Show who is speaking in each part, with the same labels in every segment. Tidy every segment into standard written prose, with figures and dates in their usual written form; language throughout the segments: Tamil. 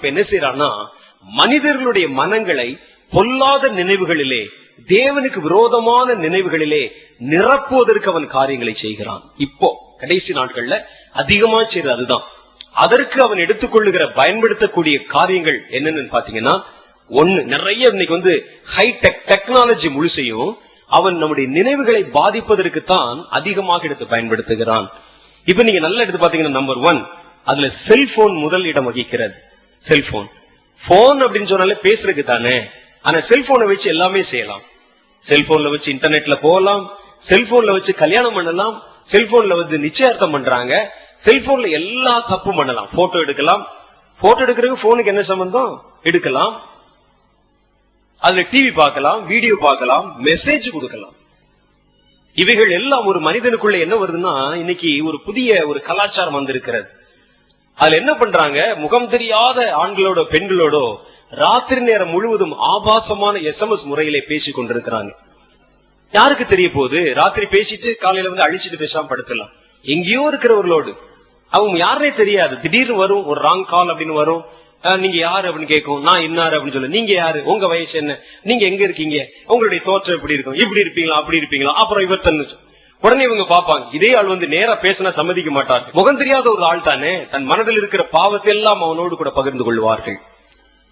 Speaker 1: இப்ப என்ன செய்யறான்னா, மனிதர்களுடைய மனங்களை பொல்லாத நினைவுகளிலே, தேவனுக்கு விரோதமான நினைவுகளிலே நிரப்புவதற்கு அவன் காரியங்களை செய்கிறான். இப்போ கடைசி நாட்கள்ல அதிகமா செய்யறது அதுதான். அதற்கு அவன் எடுத்துக்கொள்ளுகிற பயன்படுத்தக்கூடிய காரியங்கள் என்னன்னு பாத்தீங்கன்னா, ஒண்ணு, நிறைய இன்னைக்கு ஹைடெக் டெக்னாலஜி முழுசையும் அவன் நம்முடைய நினைவுகளை பாதிப்பதற்கு தான் அதிகமாக எடுத்து பயன்படுத்துகிறான். இப்ப நீங்க நல்லா எடுத்து பாத்தீங்கன்னா, நம்பர் 1 அதுல செல்போன் முதல் இடம் வகிக்கிறது. செல்போன் போன் அப்படின்னு சொன்னாலே பேசுறதுக்கு தானே. ஆனா செல்போனை வச்சு எல்லாமே செய்யலாம். செல்போன்ல வச்சு இன்டர்நெட்ல போகலாம், செல்போன்ல வச்சு கல்யாணம் பண்ணலாம், செல்போன்ல நிச்சயார்த்தம் பண்றாங்க, செல்போன்ல எல்லா தப்பும் பண்ணலாம். போட்டோ எடுக்கலாம், போட்டோ எடுக்கிறதுக்கு போனுக்கு என்ன சம்பந்தம்? எடுக்கலாம். அதுல டிவி பார்க்கலாம், வீடியோ பார்க்கலாம், மெசேஜ் கொடுக்கலாம். இவைகள் எல்லாம் ஒரு மனிதனுக்குள்ள என்ன வருதுன்னா, இன்னைக்கு ஒரு புதிய ஒரு கலாச்சாரம் வந்திருக்கிறது. அதுல என்ன பண்றாங்க, முகம் தெரியாத ஆண்களோட பெண்களோட ராத்திரி நேரம் முழுவதும் ஆபாசமான SMS முறையிலே பேசிக் கொண்டிருக்கிறாங்க. யாருக்கு தெரிய போகுது? ராத்திரி பேசிட்டு காலையில அழிச்சிட்டு பேசாம படுத்தலாம். எங்கேயோ இருக்கிறவர்களோடு, அவங்க யாருனே தெரியாது. திடீர்னு வரும் ஒரு ராங் கால் அப்படின்னு வரும். நீங்க யாரு அப்படின்னு கேட்கும். நான் இன்னாரு அப்படின்னு சொல்லு. நீங்க யாரு? உங்க வயசு என்ன? நீங்க எங்க இருக்கீங்க? உங்களுடைய தோற்றம் எப்படி இருக்கும்? இப்படி இருப்பீங்களா, அப்படி இருப்பீங்களா? அப்புறம் இவர் தன்னு உடனே இவங்க பாப்பாங்க. இதே ஆள் நேரா பேசினா சம்மதிக்க மாட்டார்கள். முகம் தெரியாத ஒரு ஆள் தானே, தன் மனதில் இருக்கிற பாவத்தை எல்லாம் அவனோடு கூட பகிர்ந்து கொள்வார்கள்.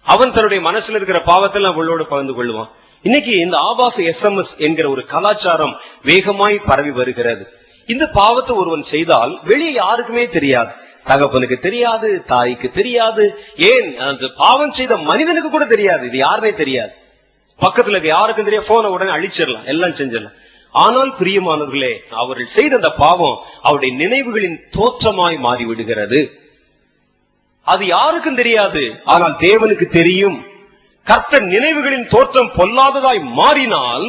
Speaker 1: அவன் தன்னுடைய மனசுல இருக்கிற பாவத்தை எல்லாம் அவளோடு பகிர்ந்து கொள்வான். இன்னைக்கு இந்த ஆபாச SMS என்கிற ஒரு கலாச்சாரம் வேகமாய் பரவி வருகிறது. இந்த பாவத்தை ஒருவன் செய்தால் வெளியே யாருக்குமே தெரியாது. தகப்பனுக்கு தெரியாது, தாய்க்கு தெரியாது, ஏன் அந்த பாவம் செய்த மனிதனுக்கு கூட தெரியாது. இது யாருனே தெரியாது. பக்கத்துல யாருக்கும் தெரியாது. போனை உடனே அழிச்சிடலாம், எல்லாம் செஞ்சிடலாம். ஆனால் பிரியமானவர்களே, அவர்கள் செய்த அந்த பாவம் அவருடைய நினைவுகளின் தோற்றமாய் மாறிவிடுகிறது. அது யாருக்கும் தெரியாது, ஆனால் தேவனுக்கு தெரியும். கர்த்தர் நினைவுகளின் தோற்றம் பொல்லாததாய் மாறினால்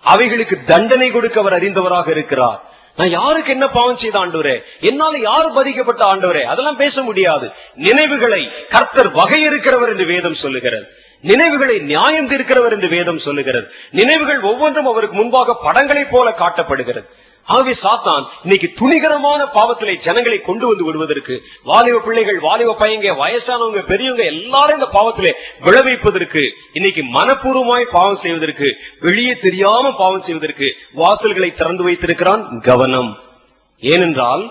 Speaker 1: அவைகளுக்கு தண்டனை கொடுக்க அவர் அறிந்தவராக இருக்கிறார். நான் யாருக்கு என்ன பாவம் செய்த ஆண்டவரே, என்னால யாரு பாதிக்கப்பட்ட ஆண்டவரே, அதெல்லாம் பேச முடியாது. நினைவுகளை கர்த்தர் வகையறுக்கிறவர் என்று வேதம் சொல்லுகிறது. நினைவுகளை நியாயம் தீர்க்கிறவர் என்று வேதம் சொல்லுகிறது. நினைவுகள் ஒவ்வொன்றும் அவருக்கு முன்பாக படங்களை போல காட்டப்படுகிறது. ஆகவே சாத்தான் இன்னைக்கு துணிகரமான பாவத்திலே ஜனங்களை கொண்டு விடுவதற்கு, வாலிப பிள்ளைகள், வாலிப பையங்க, வயசானவங்க, பெரியவங்க எல்லாரும் இந்த பாவத்திலே விளைவிப்பதற்கு, இன்னைக்கு மனப்பூர்வமாய் பாவம் செய்வதற்கு, வெளியே தெரியாம பாவம் செய்வதற்கு வாசல்களை திறந்து வைத்திருக்கிறான். கவனம். ஏனென்றால்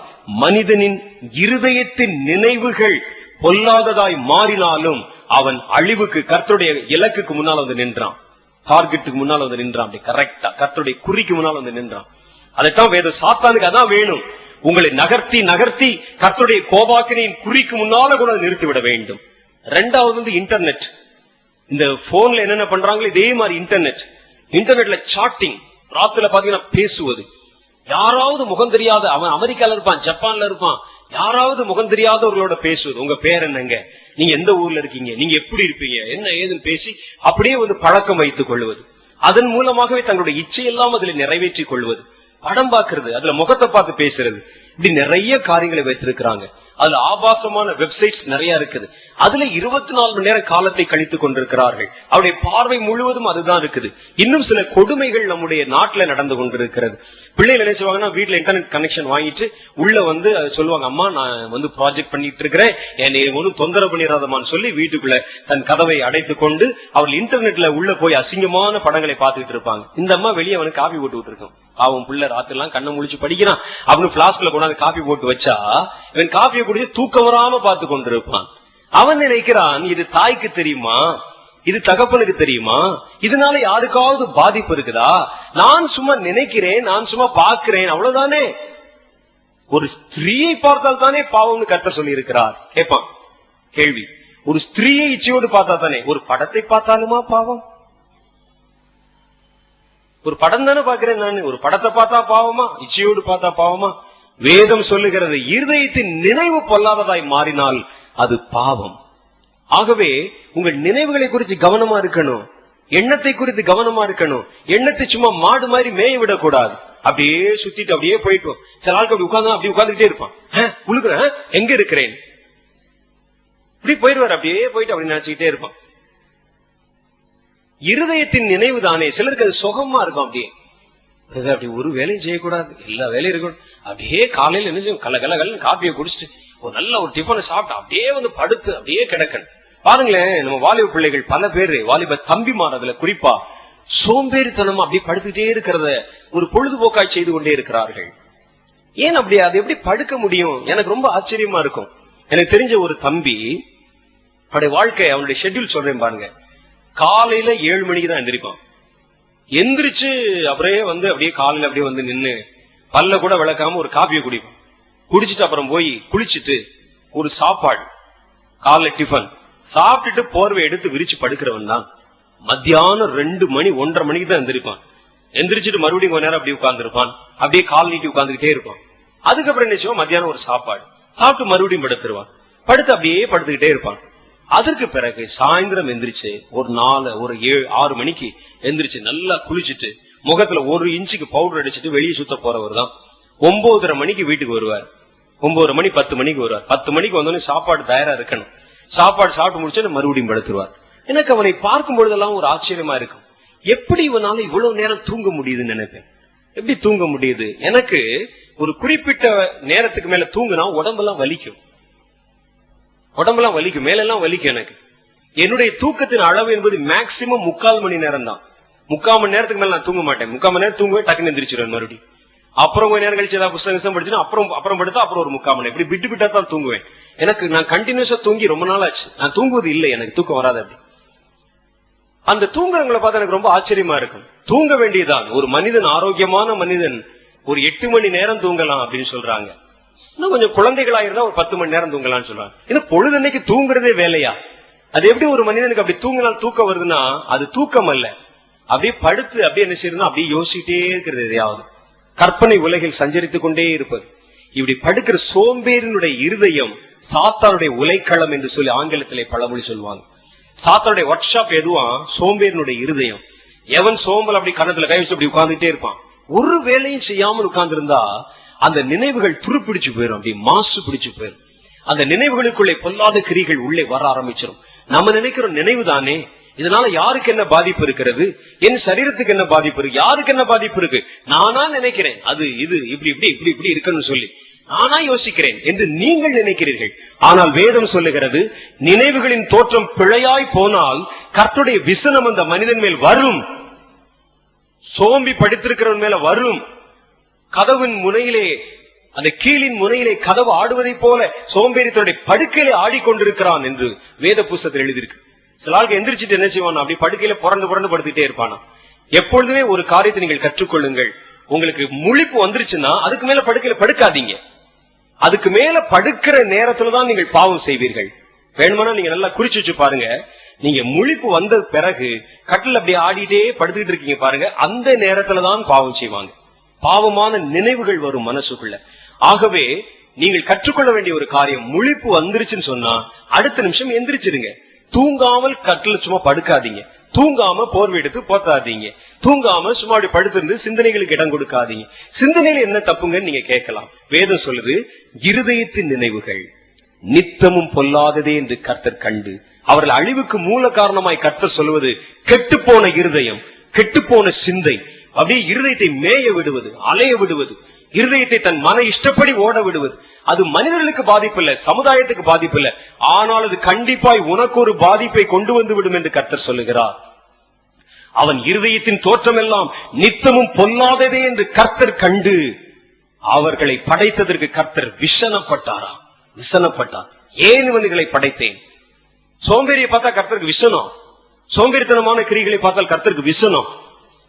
Speaker 1: மனிதனின் இருதயத்தின் நினைவுகள் பொல்லாததாய் மாறினாலும் அவன் அழிவுக்கு, கர்த்தருடைய இலக்குக்கு முன்னால் நின்றான். டார்கெட்டுக்கு முன்னால் நின்றான். கரெக்டா கர்த்தருடைய குறிக்கு முன்னால் நின்றான். அதைத்தான் வேதம் சாத்தானுக்கு அதான் வேணும். உங்களை நகர்த்தி நகர்த்தி கர்த்தருடைய கோபாக்கினின் குறிக்கு முன்னால கூட நிறுத்திவிட வேண்டும். ரெண்டாவது இன்டர்நெட். இந்த போன்ல என்னென்ன பண்றாங்களோ இதே மாதிரி இன்டர்நெட்ல சாட்டிங், ராத்திரில பாத்தீங்கன்னா பேசுவது. யாராவது முகம் தெரியாத, அவன் அமெரிக்கால இருப்பான், ஜப்பான்ல இருப்பான், யாராவது முகம் தெரியாதவர்களோட பேசுவது. உங்க பேர் என்னங்க, நீங்க எந்த ஊர்ல இருக்கீங்க, நீங்க எப்படி இருப்பீங்க, என்ன ஏதுன்னு பேசி அப்படியே பழக்கம் வைத்துக் கொள்வது. அதன் மூலமாகவே தங்களுடைய இச்சையெல்லாம் அதில் நிறைவேற்றிக் கொள்வது. படம் பார்க்கிறது, அதுல முகத்தை பார்த்து பேசுறது, இப்படி நிறைய காரியங்களை வைத்திருக்கிறாங்க. அதுல ஆபாசமான வெப்சைட்ஸ் நிறைய இருக்குது. அதுல 24 மணி நேரம் காலத்தை கழித்துக் கொண்டிருக்கிறார்கள். அவருடைய பார்வை முழுவதும் அதுதான் இருக்குது. இன்னும் சில கொடுமைகள் நம்முடைய நாட்டுல நடந்து கொண்டிருக்கிறது. பிள்ளைகள் என்ன செய்வாங்கன்னா, வீட்டுல இன்டர்நெட் கனெக்ஷன் வாங்கிட்டு உள்ள அதை சொல்லுவாங்க, அம்மா நான் ப்ராஜெக்ட் பண்ணிட்டு இருக்கிறேன், என்னை ஒன்னும் தொந்தரவு பண்ணிடாதமான்னு சொல்லி வீட்டுக்குள்ள தன் கதவை அடைத்துக் கொண்டு அவர்கள் இன்டர்நெட்ல உள்ள போய் அசிங்கமான படங்களை பார்த்துட்டு இருப்பாங்க. இந்த அம்மா வெளியே அவனுக்கு காபி போட்டு விட்டு இருக்கும். அவன் பிள்ளை ராத்திரி எல்லாம் கண்ணை முழிச்சு படிக்கிறான் அப்படின்னு பிளாஸ்க்ல கொண்டாந்து காபி போட்டு வச்சா இவன் காபியை குடிச்சு தூக்கம் வராம பார்த்து கொண்டிருப்பான். அவன் நினைக்கிறான், இது தாய்க்கு தெரியுமா, இது தகப்பனுக்கு தெரியுமா, இதனால யாருக்காவது பாதிப்பு இருக்குதா, நான் சும்மா நினைக்கிறேன், நான் சும்மா பார்க்கிறேன், அவ்வளவுதானே. ஒரு ஸ்திரீயை பார்த்தால் தானே பாவம்னு கர்த்தர் சொல்லி இருக்கிறார். கேட்பான் கேள்வி, ஒரு ஸ்திரீயை இச்சையோடு பார்த்தா தானே. ஒரு படத்தை பார்த்தாலுமா பாவம்? ஒரு படம் தானே பாக்குறேன் நான், ஒரு படத்தை பார்த்தா பாவமா, இச்சையோடு பார்த்தா பாவமா? வேதம் சொல்லுகிறது, இருதயத்தின் நினைவு பொல்லாததாய் மாறினால் அது பாவம். ஆகவே உங்கள் நினைவுகளை குறித்து கவனமா இருக்கணும், எண்ணத்தை குறித்து கவனமா இருக்கணும். எண்ணத்தை சும்மா மாடு மாதிரி மேய விடக்கூடாது. அப்படியே சுத்திட்டு அப்படியே போயிட்டு, சில ஆளுக்கு அப்படி உட்கார்ந்து அப்படி உட்கார்ந்துட்டே இருப்பான். உழுகுறேன், எங்க இருக்கிறேன், இப்படி போயிடுவார். அப்படியே போயிட்டு அப்படி நினைச்சுக்கிட்டே இருப்பான். இருதயத்தின் நினைவு தானே. சிலருக்கு அது சுகமா இருக்கும். அப்படியே அப்படி ஒரு வேலையும் செய்யக்கூடாது, எல்லா வேலையும் இருக்கணும். அப்படியே காலையில என்ன செய்யும், கல காப்பியை குடிச்சிட்டு ஒரு நல்ல ஒரு டிஃபனை சாப்பிட்டு அப்படியே படுத்து அப்படியே கிடக்கணும். பாருங்களேன், நம்ம வாலிப பிள்ளைகள் பல பேரு, வாலிப தம்பிமார் அதுல குறிப்பா சோம்பேறித்தனம் அப்படி படுத்துட்டே இருக்கிறத ஒரு பொழுதுபோக்காய் செய்து கொண்டே இருக்கிறார்கள். ஏன் அப்படி? அது எப்படி படுக்க முடியும்? எனக்கு ரொம்ப ஆச்சரியமா இருக்கும். எனக்கு தெரிஞ்ச ஒரு தம்பி, அவனுடைய வாழ்க்கை, அவனுடைய ஷெட்யூல் சொல்றேன் பாருங்க. காலையில 7 மணிக்கு தான் எந்திரிப்பான். எந்திரிச்சு அப்படியே காலையில அப்படியே வந்து நின்னு பல்ல கூட விளக்காம ஒரு காப்பியை குடிப்பான். குடிச்சிட்டு அப்புறம் போய் குளிச்சுட்டு ஒரு சாப்பாடு, காலைல டிஃபன் சாப்பிட்டுட்டு போர்வை எடுத்து விரிச்சு படுக்கிறவன் தான் மத்தியானம் 2 மணி 1:30 மணிக்கு தான் எந்திரிப்பான். எந்திரிச்சிட்டு மறுபடியும் கொஞ்ச நேரம் அப்படியே உட்கார்ந்துருப்பான். அப்படியே கால் நீட்டி உட்கார்ந்துகிட்டே இருப்பான். அதுக்கப்புறம் என்ன செய்வான்? மத்தியானம் ஒரு சாப்பாடு சாப்பிட்டு மறுபடியும் படுத்துருவான். படுத்து அப்படியே படுத்துக்கிட்டே இருப்பான். அதற்கு பிறகு சாயந்தரம் எந்திரிச்சு ஒரு 7-6 மணிக்கு எந்திரிச்சு நல்லா குளிச்சுட்டு முகத்துல 1 இன்ச்சுக்கு பவுடர் அடிச்சுட்டு வெளியே சுத்த போறவர் தான் 9:30 மணிக்கு வீட்டுக்கு வருவார். 9:30 மணி 10 மணிக்கு வருவார். 10 மணிக்கு வந்தோடனே சாப்பாடு தயாரா இருக்கணும். சாப்பாடு சாப்பிட்டு முடிச்சு மறுபடியும் படுத்துருவார். எனக்கு அவனை பார்க்கும் பொழுதெல்லாம் ஒரு ஆச்சரியமா இருக்கும். எப்படி இவனால இவ்வளவு நேரம் தூங்க முடியுதுன்னு நினைப்பேன். எப்படி தூங்க முடியுது? எனக்கு ஒரு குறிப்பிட்ட நேரத்துக்கு மேல தூங்குனா உடம்பெல்லாம் வலிக்கும். மேலெல்லாம் வலிக்கும். எனக்கு என்னுடைய தூக்கத்தின் அளவு என்பது மேக்சிமம் 3/4 மணி நேரம் தான். 3/4 மணி நேரத்துக்கு மேல நான் தூங்க மாட்டேன். 3/4 மணி நேரம் தூங்குவேன், டக்குன்னு எந்திரிச்சிருவேன் மறுபடியும். அப்புறம் கொஞ்ச நேரம் கழிச்சு ஏதாவது புத்தகம் படிச்சுன்னா அப்புறம் படுத்தா அப்புறம் ஒரு 3/4 மணி நேரம் இப்படி விட்டு விட்டா தான் தூங்குவேன். எனக்கு நான் கண்டினியூஸா தூங்கி ரொம்ப நாள் ஆச்சு. நான் தூங்குவது இல்லை, எனக்கு தூக்கம் வராது. அப்படி அந்த தூங்குறவங்களை பார்த்து எனக்கு ரொம்ப ஆச்சரியமா இருக்கும். தூங்க வேண்டியதான். ஒரு மனிதன், ஆரோக்கியமான மனிதன் ஒரு 8 மணி நேரம் தூங்கலாம் அப்படின்னு சொல்றாங்க. இன்னும் கொஞ்சம் குழந்தைகளா இருந்தா ஒரு 10 மணி நேரம் தூங்கலாம்னு சொல்றாங்க. இது பொழுதன்னைக்கு தூங்குறதே வேலையா? அது எப்படி ஒரு மனிதனுக்கு அப்படி தூங்கினால் தூக்கம் வருதுன்னா அது தூக்கம் அல்ல. அப்படியே படுத்து அப்படியே என்ன செய்யறதுன்னா அப்படியே யோசிச்சுட்டே இருக்கிறது, எதையாவது கற்பனை உலகில் சஞ்சரித்துக் கொண்டே இருப்பது. இப்படி படுக்கிற சோம்பேறினுடைய இருதயம் சாத்தானுடைய உலைக்களம் என்று சொல்லி ஆங்கிலத்திலே பழமொழி சொல்லுவாங்க. சாத்தானுடைய ஒர்க் ஷாப் எதுவா? சோம்பேறினுடைய இருதயம். எவன் சோம்பல் அப்படி கண்ணத்துல கை வச்சு அப்படி உட்கார்ந்துட்டே இருப்பான். ஒரு வேலையும் செய்யாமல் உட்கார்ந்து இருந்தா அந்த நினைவுகள் துருப்பிடிச்சு போயிடும், அப்படி மாசு பிடிச்சு போயிடும். அந்த நினைவுகளுக்குள்ளே பொல்லாத கிரிகள் உள்ளே வர ஆரம்பிச்சிடும். நம்ம நினைக்கிற நினைவு தானே, இதனால யாருக்கு என்ன பாதிப்பு இருக்கிறது? என் சரீரத்துக்கு என்ன பாதிப்பு இருக்கு? யாருக்கு என்ன பாதிப்பு இருக்கு? நானா நினைக்கிறேன் அது இது இப்படி இப்படி இப்படி இப்படி இருக்குன்னு சொல்லி நானா யோசிக்கிறேன் என்று நீங்கள் நினைக்கிறீர்கள். ஆனால் வேதம் சொல்லுகிறது, நினைவுகளின் தோற்றம் பிழையாய் போனால் கர்த்தருடைய விசனம் அந்த மனிதன் மேல் வரும். சோம்பி படித்திருக்கிறவன் மேல வரும். கதவின் முனையிலே, அந்த கீழின் முனையிலே கதவு ஆடுவதை போல சோம்பேறித்தனுடைய படுக்கையிலே ஆடிக்கொண்டிருக்கிறான் என்று வேத புஸ்தகத்தில் எழுதியிருக்கு. சில ஆளுக்கு எந்திரிச்சிட்டு என்ன செய்வான்? அப்படி படுக்கையில புரண்டு படுத்துட்டே இருப்பானா. எப்பொழுதுமே ஒரு காரியத்தை நீங்கள் கற்றுக்கொள்ளுங்கள். உங்களுக்கு முழிப்பு வந்துருச்சுன்னா அதுக்கு மேல படுக்கையில படுக்காதீங்க. அதுக்கு மேல படுக்கிற நேரத்துலதான் நீங்கள் பாவம் செய்வீர்கள். வேணுமானா நீங்க நல்லா குறிச்சு வச்சு பாருங்க. நீங்க முழிப்பு வந்த பிறகு கட்டில் அப்படியே ஆடிட்டே படுத்துக்கிட்டு இருக்கீங்க பாருங்க, அந்த நேரத்துலதான் பாவம் செய்வாங்க. பாவமான நினைவுகள் வரும் மனசுக்குள்ள. ஆகவே நீங்கள் கற்றுக்கொள்ள வேண்டிய ஒரு காரியம், முழிப்பு வந்துருச்சுன்னு சொன்னா அடுத்த நிமிஷம் எந்திரிச்சிருங்க. தூங்காமல் கட்டில சும்மா படுக்காதீங்க. தூங்காம போர்வை எடுத்து போத்தாதீங்க. தூங்காம சும்மா அப்படி படுத்திருந்து சிந்தனைகளுக்கு இடம் கொடுக்காதீங்க. சிந்தனையில என்ன தப்புங்கன்னு நீங்க கேட்கலாம். வேதம் சொல்லுது, இருதயத்தின் நினைவுகள் நித்தமும் பொல்லாததே என்று கர்த்தர் கண்டு அவர்கள் அழிவுக்கு மூல காரணமாய் கர்த்தர் சொல்லுவது, கெட்டுப்போன இருதயம், கெட்டுப்போன சிந்தை, அப்படியே இருதயத்தை மேய விடுவது, அலைய விடுவது, இருதயத்தை தன் மன இஷ்டப்படி ஓட விடுவது. அது மனிதர்களுக்கு பாதிப்பு இல்ல, சமுதாயத்துக்கு பாதிப்பு இல்ல, ஆனால் அது கண்டிப்பாய் உனக்கு ஒரு பாதிப்பை கொண்டு வந்து விடும் என்று கர்த்தர் சொல்லுகிறார். அவன் இருதயத்தின் தோற்றம் எல்லாம் நித்தமும் பொல்லாததே என்று கர்த்தர் கண்டு அவர்களை படைத்ததற்கு கர்த்தர் விசனப்பட்டாராம். விசனப்பட்டார். ஏன் இவர்களை படைத்தேன்? சோம்பேறியை பார்த்தா கர்த்தருக்கு விசனம், சோம்பேறித்தனமான கிரிகளை பார்த்தால் கர்த்தருக்கு விசனம்.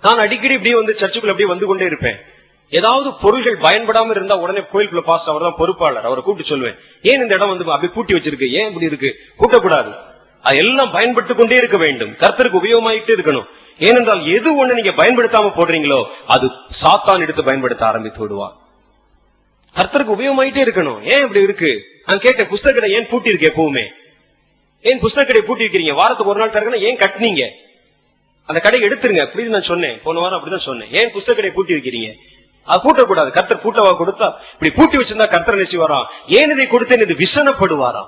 Speaker 1: நான் அடிக்கடி இப்படியே வந்து சர்ச்சுக்குள்ள அப்படியே வந்து கொண்டே இருப்பேன். ஏதாவது பொருள்கள் பயன்படாம இருந்தா உடனே கோயிலுக்குள்ள பாஸ்டர், அவர் தான் பொறுப்பாளர், அவரை கூப்பிட்டு சொல்லுவேன், ஏன் இந்த இடம் வந்து அப்படி பூட்டி வச்சிருக்கு, ஏன் இப்படி இருக்கு, கூட்டக்கூடாது, அது எல்லாம் பயன்படுத்திக் கொண்டே இருக்க வேண்டும், கர்த்தருக்கு உபயோகமாயிட்டே இருக்கணும். ஏனென்றால் எது ஒண்ணு நீங்க பயன்படுத்தாம போடுறீங்களோ அது சாத்தான் எடுத்து பயன்படுத்த ஆரம்பித்து விடுவார். கர்த்தருக்கு உபயோகமாயிட்டே இருக்கணும். ஏன் இப்படி இருக்கு? நான் கேட்டேன், புஸ்தக கடை ஏன் பூட்டி இருக்கு? எப்பவுமே ஏன் புஸ்தக கடை பூட்டி இருக்கிறீங்க? வாரத்துக்கு ஒரு நாள் திறக்கணும், ஏன் கட்டினீங்க? அந்த கடை எடுத்துருங்க. அப்படி நான் சொன்னேன், போன வாரம் அப்படிதான் சொன்னேன். ஏன் புஸ்தக கடை பூட்டி வைக்கிறீங்க? அது பூட்டக்கூடாது. கர்த்தர் பூட்டவா கொடுத்தா? இப்படி பூட்டி வச்சிருந்தா கர்த்தர் நெசி வரான். ஏன் இதை கொடுத்தேன் இது விசனப்படுவாராம்.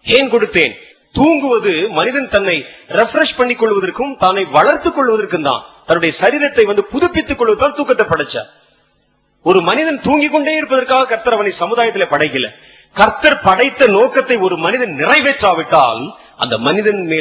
Speaker 1: ஏன் கொடுத்தேன்? தூங்குவது மனிதன் தன்னை ரெஃப்ரெஷ் பண்ணிக் கொள்வதற்கும் தன்னை வளர்த்துக் கொள்வதற்கும் தான், தன்னுடைய சரீரத்தை வந்து புதுப்பித்துக் கொள்வதுதான் தூக்கத்தை படைச்சார். ஒரு மனிதன் தூங்கிக் கொண்டே இருப்பதற்காக கர்த்தர் அவனை சமுதாயத்தில் படைக்கல. கர்த்தர் படைத்த நோக்கத்தை ஒரு மனிதன் நிறைவேற்றாவிட்டால் அந்த மனிதன் மேல்